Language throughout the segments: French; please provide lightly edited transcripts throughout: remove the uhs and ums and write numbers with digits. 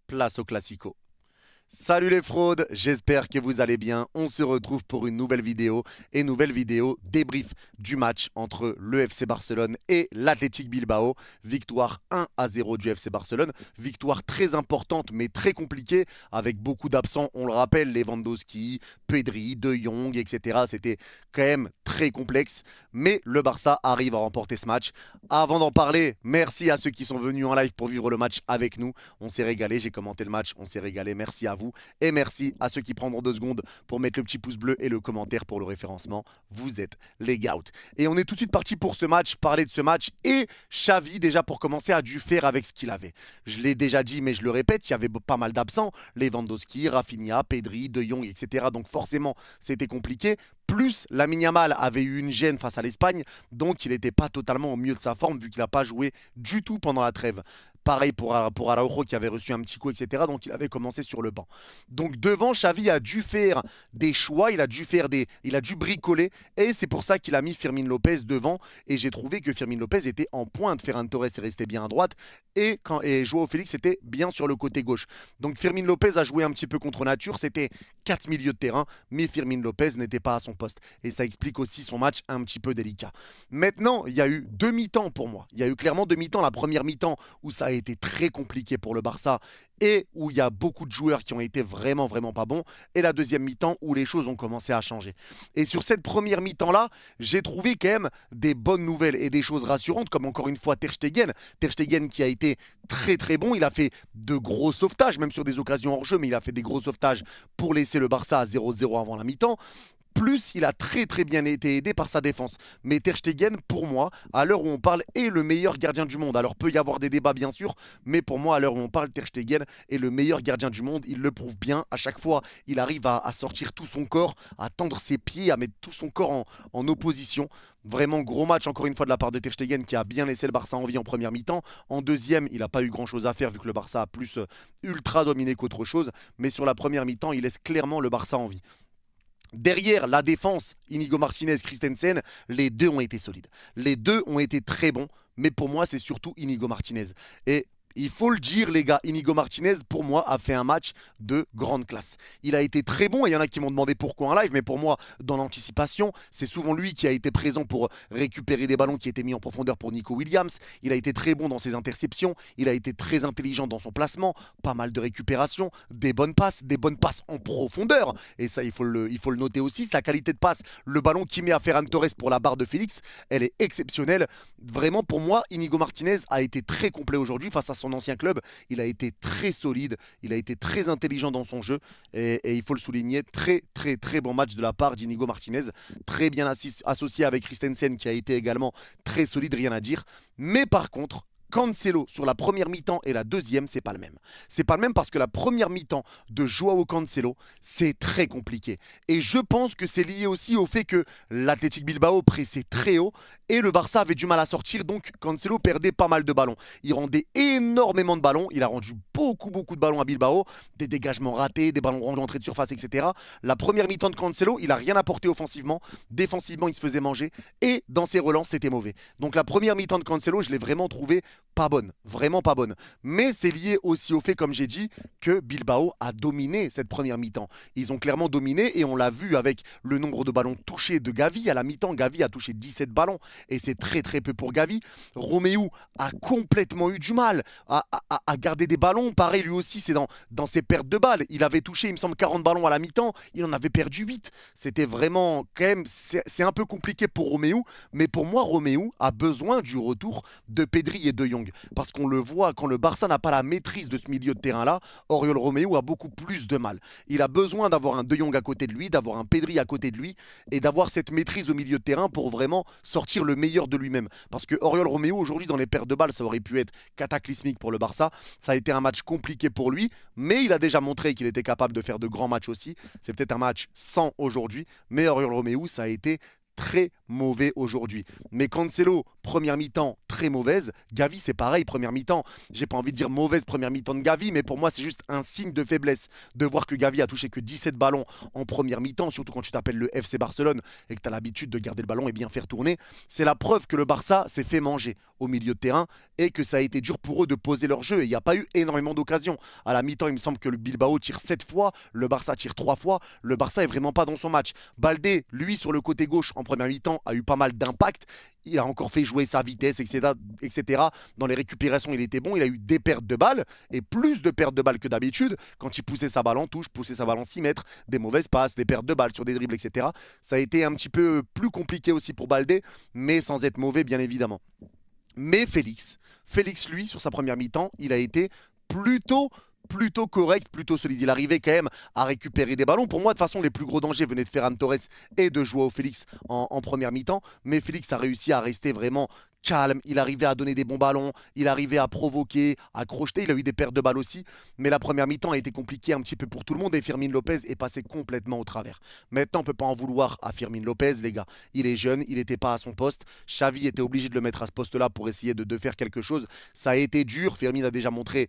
place au classico. Salut les fraudes, j'espère que vous allez bien. On se retrouve pour une nouvelle vidéo débrief du match entre le FC Barcelone et l'Athletic Bilbao. Victoire 1-0 du FC Barcelone, victoire très importante mais très compliquée avec beaucoup d'absents. On le rappelle, Lewandowski, Pedri, De Jong, etc. C'était quand même très complexe, mais le Barça arrive à remporter ce match. Avant d'en parler, merci à ceux qui sont venus en live pour vivre le match avec nous. On s'est régalé, j'ai commenté le match, on s'est régalé, merci à vous. Et merci à ceux qui prendront 2 secondes pour mettre le petit pouce bleu et le commentaire pour le référencement. Vous êtes les gouts. Et on est tout de suite parti pour ce match, parler de ce match. Et Xavi, déjà pour commencer, a dû faire avec ce qu'il avait. Je l'ai déjà dit, mais je le répète, il y avait pas mal d'absents. Lewandowski, Rafinha, Pedri, De Jong, etc. Donc forcément, c'était compliqué. Plus Lamine Yamal avait eu une gêne face à l'Espagne, donc il n'était pas totalement au mieux de sa forme vu qu'il n'a pas joué du tout pendant la trêve. Pareil pour Araujo qui avait reçu un petit coup, etc. Donc il avait commencé sur le banc. Donc devant, Xavi a dû faire des choix, il a dû bricoler. Et c'est pour ça qu'il a mis Fermin Lopez devant. Et j'ai trouvé que Fermin Lopez était en pointe. Ferran Torres est resté bien à droite. Et Joao Félix était bien sur le côté gauche. Donc Fermin Lopez a joué un petit peu contre nature. C'était 4 milieux de terrain. Mais Fermin Lopez n'était pas à son poste. Et ça explique aussi son match un petit peu délicat. Maintenant, il y a eu 2 mi-temps pour moi. Il y a eu clairement 2 mi-temps. La première mi-temps où ça a été très compliqué pour le Barça et où il y a beaucoup de joueurs qui ont été vraiment pas bons, et la deuxième mi-temps où les choses ont commencé à changer. Et sur cette première mi-temps-là, j'ai trouvé quand même des bonnes nouvelles et des choses rassurantes, comme encore une fois Ter Stegen qui a été très bon, il a fait de gros sauvetages, même sur des occasions hors jeu, mais il a fait des gros sauvetages pour laisser le Barça à 0-0 avant la mi-temps. Plus, il a très bien été aidé par sa défense. Mais Ter Stegen, pour moi, à l'heure où on parle, est le meilleur gardien du monde. Alors, peut y avoir des débats, bien sûr, mais pour moi, à l'heure où on parle, Ter Stegen est le meilleur gardien du monde. Il le prouve bien. À chaque fois, il arrive à sortir tout son corps, à tendre ses pieds, à mettre tout son corps en opposition. Vraiment gros match, encore une fois, de la part de Ter Stegen, qui a bien laissé le Barça en vie en première mi-temps. En deuxième, il n'a pas eu grand-chose à faire, vu que le Barça a plus ultra dominé qu'autre chose. Mais sur la première mi-temps, il laisse clairement le Barça en vie. Derrière la défense, Inigo Martinez, Christensen, les deux ont été solides. Les deux ont été très bons, mais pour moi, c'est surtout Inigo Martinez. Et il faut le dire, les gars, Inigo Martinez, pour moi, a fait un match de grande classe. Il a été très bon, et il y en a qui m'ont demandé pourquoi en live, mais pour moi, dans l'anticipation, c'est souvent lui qui a été présent pour récupérer des ballons qui étaient mis en profondeur pour Nico Williams. Il a été très bon dans ses interceptions, il a été très intelligent dans son placement, pas mal de récupération, des bonnes passes en profondeur. Et ça, il faut le noter aussi, sa qualité de passe, le ballon qu'il met à Ferran Torres pour la barre de Félix, elle est exceptionnelle. Vraiment, pour moi, Inigo Martinez a été très complet aujourd'hui face à son ancien club. Il a été très solide, il a été très intelligent dans son jeu et il faut le souligner, très bon match de la part d'Inigo Martinez, très bien associé avec Christensen qui a été également très solide, rien à dire. Mais par contre, Cancelo sur la première mi-temps et la deuxième, c'est pas le même. C'est pas le même parce que la première mi-temps de Joao Cancelo, c'est très compliqué. Et je pense que c'est lié aussi au fait que l'Athletic Bilbao pressait très haut et le Barça avait du mal à sortir, donc Cancelo perdait pas mal de ballons. Il rendait énormément de ballons, il a rendu beaucoup de ballons à Bilbao, des dégagements ratés, des ballons rentrés de surface, etc. La première mi-temps de Cancelo, il a rien apporté offensivement, défensivement il se faisait manger et dans ses relances c'était mauvais. Donc la première mi-temps de Cancelo, je l'ai vraiment trouvé pas bonne, vraiment pas bonne. Mais c'est lié aussi au fait, comme j'ai dit, que Bilbao a dominé cette première mi-temps. Ils ont clairement dominé et on l'a vu avec le nombre de ballons touchés de Gavi. À la mi-temps, Gavi a touché 17 ballons et c'est très peu pour Gavi. Romeu a complètement eu du mal à garder des ballons. Pareil, lui aussi, c'est dans ses pertes de balles. Il avait touché, il me semble, 40 ballons à la mi-temps. Il en avait perdu 8. C'était vraiment, quand même, c'est un peu compliqué pour Romeu. Mais pour moi, Romeu a besoin du retour de Pedri et de Jong. Parce qu'on le voit, quand le Barça n'a pas la maîtrise de ce milieu de terrain-là, Oriol Romeu a beaucoup plus de mal. Il a besoin d'avoir un De Jong à côté de lui, d'avoir un Pedri à côté de lui, et d'avoir cette maîtrise au milieu de terrain pour vraiment sortir le meilleur de lui-même. Parce que Oriol Romeu, aujourd'hui, dans les pertes de balles, ça aurait pu être cataclysmique pour le Barça. Ça a été un match compliqué pour lui, mais il a déjà montré qu'il était capable de faire de grands matchs aussi. C'est peut-être un match sans aujourd'hui, mais Oriol Romeu, ça a été très mauvais aujourd'hui. Mais Cancelo, première mi-temps, très mauvaise. Gavi, c'est pareil, première mi-temps. J'ai pas envie de dire mauvaise première mi-temps de Gavi, mais pour moi, c'est juste un signe de faiblesse de voir que Gavi a touché que 17 ballons en première mi-temps, surtout quand tu t'appelles le FC Barcelone et que tu as l'habitude de garder le ballon et bien faire tourner. C'est la preuve que le Barça s'est fait manger au milieu de terrain et que ça a été dur pour eux de poser leur jeu. Et il n'y a pas eu énormément d'occasions. À la mi-temps, il me semble que le Bilbao tire 7 fois, le Barça tire 3 fois. Le Barça est vraiment pas dans son match. Baldé, lui, sur le côté gauche, en première mi-temps, a eu pas mal d'impact. Il a encore fait jouer sa vitesse, etc. Dans les récupérations, il était bon. Il a eu des pertes de balles et plus de pertes de balles que d'habitude. Quand il poussait sa balle en touche, poussait sa balle en 6 mètres, des mauvaises passes, des pertes de balles sur des dribbles, etc. Ça a été un petit peu plus compliqué aussi pour Baldé, mais sans être mauvais, bien évidemment. Mais Félix, lui, sur sa première mi-temps, il a été plutôt correct, plutôt solide. Il arrivait quand même à récupérer des ballons. Pour moi, de toute façon, les plus gros dangers venaient de Ferran Torres et de Joao Félix en première mi-temps. Mais Félix a réussi à rester vraiment calme. Il arrivait à donner des bons ballons. Il arrivait à provoquer, à crocheter. Il a eu des pertes de balles aussi. Mais la première mi-temps a été compliquée un petit peu pour tout le monde et Fermin Lopez est passé complètement au travers. Maintenant, on ne peut pas en vouloir à Fermin Lopez, les gars. Il est jeune, il n'était pas à son poste. Xavi était obligé de le mettre à ce poste-là pour essayer de faire quelque chose. Ça a été dur. Fermin a déjà montré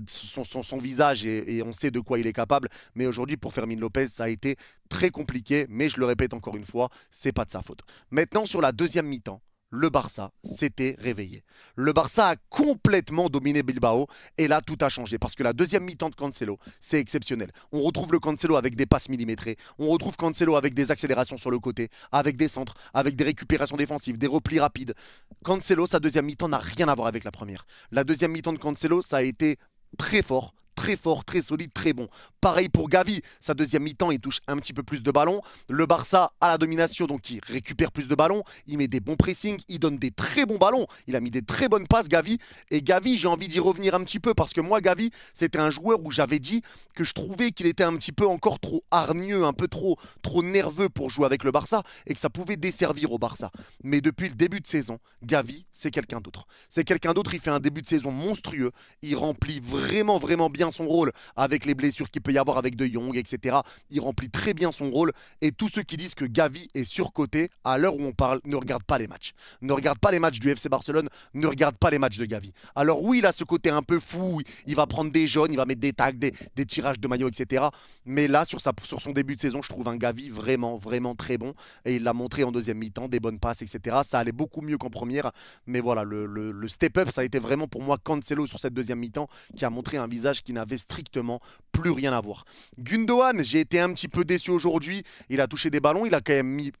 son visage et on sait de quoi il est capable. Mais aujourd'hui, pour Fermin Lopez, ça a été très compliqué. Mais je le répète encore une fois, c'est pas de sa faute. Maintenant, sur la deuxième mi-temps, le Barça s'était réveillé. Le Barça a complètement dominé Bilbao et là tout a changé parce que la deuxième mi-temps de Cancelo, c'est exceptionnel. On retrouve le Cancelo avec des passes millimétrées, on retrouve Cancelo avec des accélérations sur le côté, avec des centres, avec des récupérations défensives, des replis rapides. Cancelo, sa deuxième mi-temps n'a rien à voir avec la première. La deuxième mi-temps de Cancelo, ça a été très fort. Très fort, très solide, très bon. Pareil pour Gavi, sa deuxième mi-temps, il touche un petit peu plus de ballons. Le Barça a la domination, donc il récupère plus de ballons. Il met des bons pressings, il donne des très bons ballons. Il a mis des très bonnes passes, Gavi. Et Gavi, j'ai envie d'y revenir un petit peu parce que moi, Gavi, c'était un joueur où j'avais dit que je trouvais qu'il était un petit peu encore trop hargneux, un peu trop nerveux pour jouer avec le Barça et que ça pouvait desservir au Barça. Mais depuis le début de saison, Gavi, c'est quelqu'un d'autre. C'est quelqu'un d'autre, il fait un début de saison monstrueux. Il remplit vraiment bien son rôle avec les blessures qu'il peut y avoir avec De Jong, etc. Il remplit très bien son rôle et tous ceux qui disent que Gavi est surcoté à l'heure où on parle ne regardent pas les matchs. Ne regardent pas les matchs du FC Barcelone, ne regardent pas les matchs de Gavi. Alors oui, il a ce côté un peu fou, il va prendre des jaunes, il va mettre des tags, des tirages de maillot, etc. Mais là, sur son début de saison, je trouve un Gavi vraiment très bon et il l'a montré en deuxième mi-temps, des bonnes passes, etc. Ça allait beaucoup mieux qu'en première, mais voilà, le step-up, ça a été vraiment pour moi Cancelo sur cette deuxième mi-temps qui a montré un visage qui n'avait strictement plus rien à voir. Gundogan, j'ai été un petit peu déçu aujourd'hui. Il a touché des ballons, il a quand même mis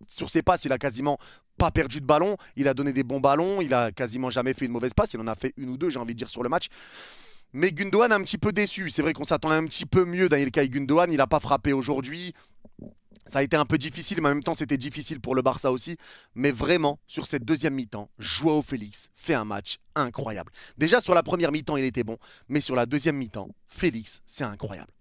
sur ses passes, il a quasiment pas perdu de ballon, il a donné des bons ballons, il a quasiment jamais fait une mauvaise passe, il en a fait une ou deux, j'ai envie de dire, sur le match. Mais Gundogan un petit peu déçu. C'est vrai qu'on s'attendait un petit peu mieux d'Ilkay Gundogan, il n'a pas frappé aujourd'hui. Ça a été un peu difficile, mais en même temps, c'était difficile pour le Barça aussi. Mais vraiment, sur cette deuxième mi-temps, Joao Félix fait un match incroyable. Déjà, sur la première mi-temps, il était bon. Mais sur la deuxième mi-temps, Félix, c'est incroyable.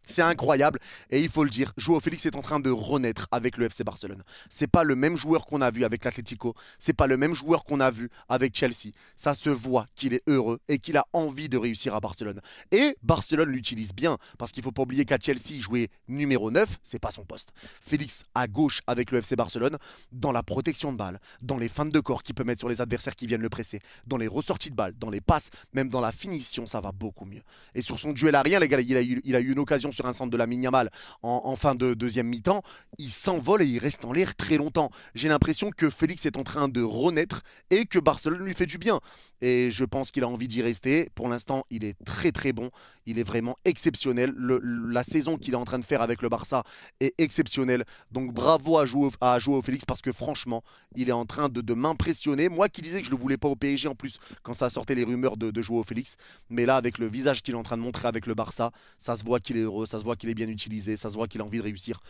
C'est incroyable et il faut le dire, Joao Félix est en train de renaître avec le FC Barcelone. C'est pas le même joueur qu'on a vu avec l'Atlético, c'est pas le même joueur qu'on a vu avec Chelsea. Ça se voit qu'il est heureux et qu'il a envie de réussir à Barcelone. Et Barcelone l'utilise bien parce qu'il faut pas oublier qu'à Chelsea, il jouait numéro 9, c'est pas son poste. Félix à gauche avec le FC Barcelone, dans la protection de balle, dans les feintes de corps qu'il peut mettre sur les adversaires qui viennent le presser, dans les ressorties de balle, dans les passes, même dans la finition, ça va beaucoup mieux. Et sur son duel aérien, les gars, il a eu une occasion sur un centre de Lamine Yamal en fin de deuxième mi-temps, il s'envole et il reste en l'air très longtemps. J'ai l'impression que Félix est en train de renaître et que Barcelone lui fait du bien. Et je pense qu'il a envie d'y rester. Pour l'instant, il est très bon. Il est vraiment exceptionnel. La saison qu'il est en train de faire avec le Barça est exceptionnelle. Donc bravo à Joao Félix parce que franchement, il est en train de m'impressionner. Moi qui disais que je ne le voulais pas au PSG en plus quand ça sortait les rumeurs de Joao Félix. Mais là, avec le visage qu'il est en train de montrer avec le Barça, ça se voit qu'il est heureux, ça se voit qu'il est bien utilisé, ça se voit qu'il a envie de réussir.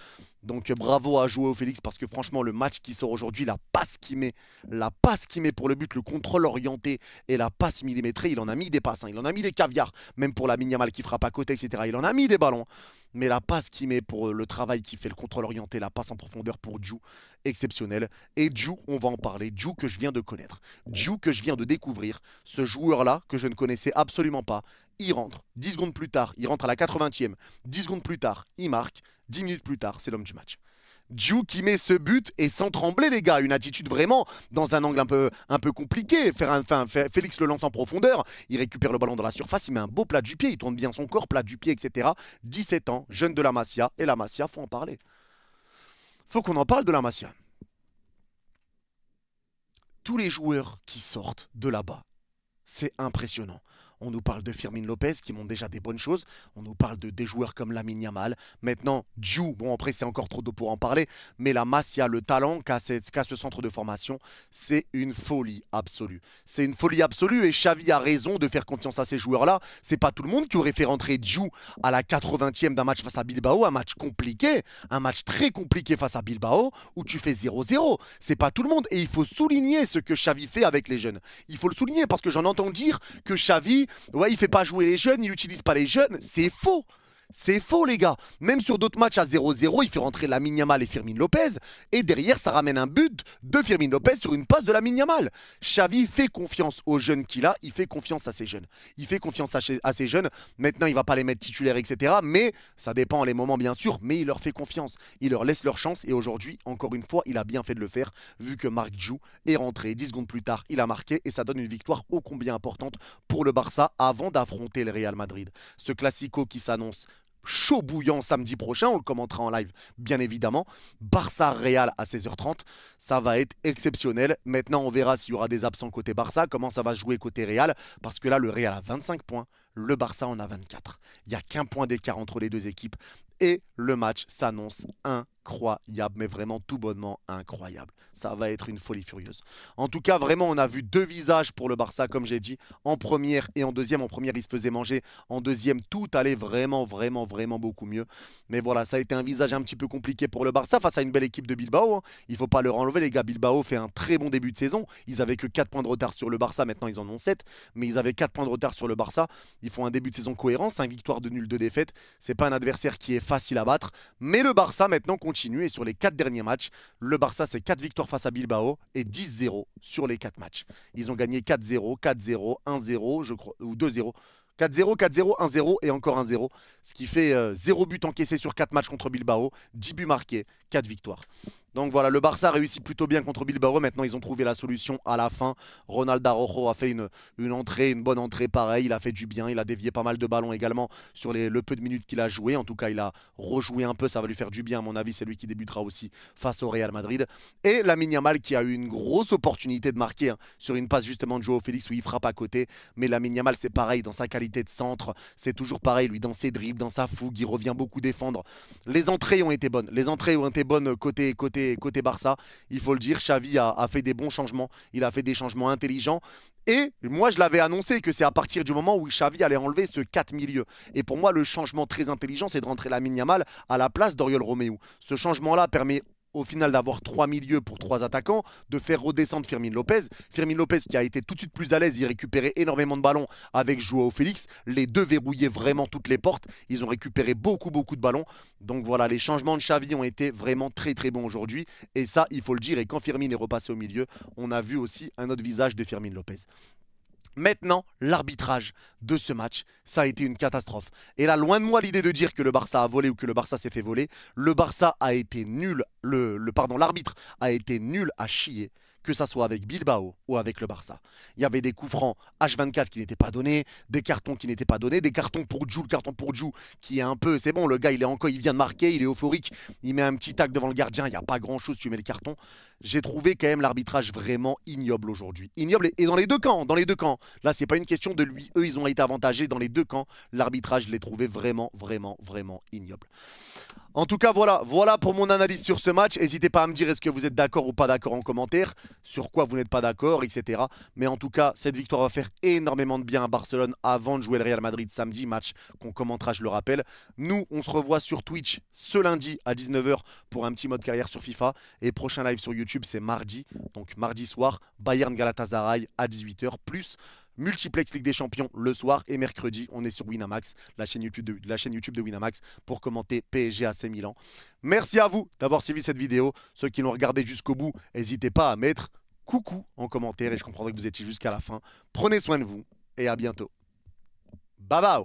Donc bravo à Joao Félix parce que franchement le match qui sort aujourd'hui, la passe qu'il met pour le but, le contrôle orienté et la passe millimétrée, il en a mis des passes, hein, il en a mis des caviars, même pour la Yamal qui frappe à côté, etc. Il en a mis des ballons. Mais la passe qu'il met pour le travail qu'il fait, le contrôle orienté, la passe en profondeur pour Djou, exceptionnel. Et Djou, on va en parler, Djou que je viens de connaître, Djou que je viens de découvrir, ce joueur-là que je ne connaissais absolument pas, il rentre, 10 secondes plus tard, il rentre à la 80e, 10 secondes plus tard, il marque, 10 minutes plus tard, c'est l'homme du match. Diou qui met ce but et sans trembler, les gars. Une attitude vraiment dans un angle un peu compliqué. Félix le lance en profondeur. Il récupère le ballon dans la surface. Il met un beau plat du pied. Il tourne bien son corps, plat du pied, etc. 17 ans, jeune de la Masia. Et la Masia, faut en parler. Faut qu'on en parle de la Masia. Tous les joueurs qui sortent de là-bas, c'est impressionnant. On nous parle de Firmin Lopez qui montre déjà des bonnes choses. On nous parle de des joueurs comme Lamine Yamal. Maintenant, Diou, bon après c'est encore trop tôt pour en parler, mais la Masia, le talent qu'a ce centre de formation, c'est une folie absolue. C'est une folie absolue et Xavi a raison de faire confiance à ces joueurs-là. C'est pas tout le monde qui aurait fait rentrer Diou à la 80e d'un match face à Bilbao, un match compliqué, un match très compliqué face à Bilbao où tu fais 0-0. C'est pas tout le monde et il faut souligner ce que Xavi fait avec les jeunes. Il faut le souligner parce que j'en entends dire que Xavi, ouais, il fait pas jouer les jeunes, il n'utilise pas les jeunes. C'est faux. C'est faux, les gars. Même sur d'autres matchs à 0-0, il fait rentrer Lamine Yamal et Firmin Lopez. Et derrière, ça ramène un but de Firmin Lopez sur une passe de Lamine Yamal. Xavi fait confiance aux jeunes qu'il a. Il fait confiance à ces jeunes. Il fait confiance à ces jeunes. Maintenant, il va pas les mettre titulaires, etc. Mais ça dépend les moments, bien sûr. Mais il leur fait confiance. Il leur laisse leur chance. Et aujourd'hui, encore une fois, il a bien fait de le faire. Vu que Marc Diou est rentré 10 secondes plus tard. Il a marqué. Et ça donne une victoire ô combien importante pour le Barça avant d'affronter le Real Madrid. Ce classico qui s'annonce chaud bouillant samedi prochain, on le commentera en live bien évidemment. Barça-Real à 16h30, ça va être exceptionnel. Maintenant on verra s'il y aura des absents côté Barça, comment ça va se jouer côté Real, parce que là le Real a 25 points, le Barça en a 24. Il n'y a qu'un point d'écart entre les deux équipes et le match s'annonce incroyable, mais vraiment tout bonnement incroyable. Ça va être une folie furieuse. En tout cas, vraiment, on a vu deux visages pour le Barça, comme j'ai dit, en première et en deuxième. En première, il se faisait manger. En deuxième, tout allait vraiment, vraiment, vraiment beaucoup mieux. Mais voilà, ça a été un visage un petit peu compliqué pour le Barça face à une belle équipe de Bilbao, hein. Il ne faut pas leur enlever, les gars. Bilbao fait un très bon début de saison. Ils avaient que 4 points de retard sur le Barça. Maintenant, ils en ont 7. Mais ils avaient 4 points de retard sur le Barça. Ils font un début de saison cohérent. 5 victoires, de nul, 2 défaites. C'est pas un adversaire qui est facile à battre. Mais le Barça maintenant continue. Et sur les 4 derniers matchs, le Barça, c'est 4 victoires face à Bilbao et 10-0 sur les 4 matchs. Ils ont gagné 4-0, 4-0, 1-0, je crois, ou 2-0. 4-0, 4-0, 1-0 et encore 1-0. Ce qui fait 0 but encaissé sur 4 matchs contre Bilbao, 10 buts marqués, 4 victoires. Donc voilà, le Barça réussit plutôt bien contre Bilbao. Maintenant, ils ont trouvé la solution à la fin. Ronald Araujo a fait une entrée, une bonne entrée. Pareil, il a fait du bien. Il a dévié pas mal de ballons également sur le peu de minutes qu'il a joué. En tout cas, il a rejoué un peu. Ça va lui faire du bien, à mon avis. C'est lui qui débutera aussi face au Real Madrid. Et Lamine Yamal qui a eu une grosse opportunité de marquer sur une passe justement de Joao Félix où il frappe à côté. Mais Lamine Yamal, c'est pareil dans sa qualité de centre. C'est toujours pareil, lui, dans ses dribbles, dans sa fougue. Il revient beaucoup défendre. Les entrées ont été bonnes. Les entrées ont été bonnes côté Barça. Il faut le dire, Xavi a fait des bons changements. Il a fait des changements intelligents. Et moi, je l'avais annoncé que c'est à partir du moment où Xavi allait enlever ce 4 milieux. Et pour moi, le changement très intelligent, c'est de rentrer Lamine Yamal à la place d'Oriol Romeu. Ce changement-là permet au final d'avoir 3 milieux pour 3 attaquants, de faire redescendre Firmin Lopez. Firmin Lopez qui a été tout de suite plus à l'aise, il récupérait énormément de ballons avec Joao Félix. Les deux verrouillaient vraiment toutes les portes. Ils ont récupéré beaucoup de ballons. Donc voilà, les changements de Xavi ont été vraiment très bons aujourd'hui. Et ça, il faut le dire. Et quand Firmin est repassé au milieu, on a vu aussi un autre visage de Firmin Lopez. Maintenant, l'arbitrage de ce match, ça a été une catastrophe. Et là, loin de moi l'idée de dire que le Barça a volé ou que le Barça s'est fait voler. Le Barça a été nul, l'arbitre a été nul à chier, que ça soit avec Bilbao ou avec le Barça. Il y avait des coups francs H24 qui n'étaient pas donnés, des cartons qui n'étaient pas donnés, des cartons pour Djou, le carton pour Djou qui est un peu, c'est bon, le gars il vient de marquer, il est euphorique, il met un petit tac devant le gardien, il n'y a pas grand chose, tu mets le carton. J'ai trouvé quand même l'arbitrage vraiment ignoble aujourd'hui. Ignoble et dans les deux camps, Là, c'est pas une question de lui, eux ils ont été avantagés dans les deux camps. L'arbitrage, je l'ai trouvé vraiment ignoble. En tout cas, voilà pour mon analyse sur ce match. N'hésitez pas à me dire est-ce que vous êtes d'accord ou pas d'accord en commentaire, sur quoi vous n'êtes pas d'accord, etc. Mais en tout cas, cette victoire va faire énormément de bien à Barcelone avant de jouer le Real Madrid samedi, match qu'on commentera, je le rappelle. Nous, on se revoit sur Twitch ce lundi à 19h pour un petit mode carrière sur FIFA. Et prochain live sur YouTube, c'est mardi. Donc mardi soir, Bayern Galatasaray à 18h, plus multiplex Ligue des Champions le soir. Et mercredi, on est sur Winamax, la chaîne YouTube de Winamax, pour commenter PSG AC Milan. Merci à vous d'avoir suivi cette vidéo. Ceux qui l'ont regardé jusqu'au bout, n'hésitez pas à mettre coucou en commentaire et je comprendrai que vous étiez jusqu'à la fin. Prenez soin de vous et à bientôt. Bye bye.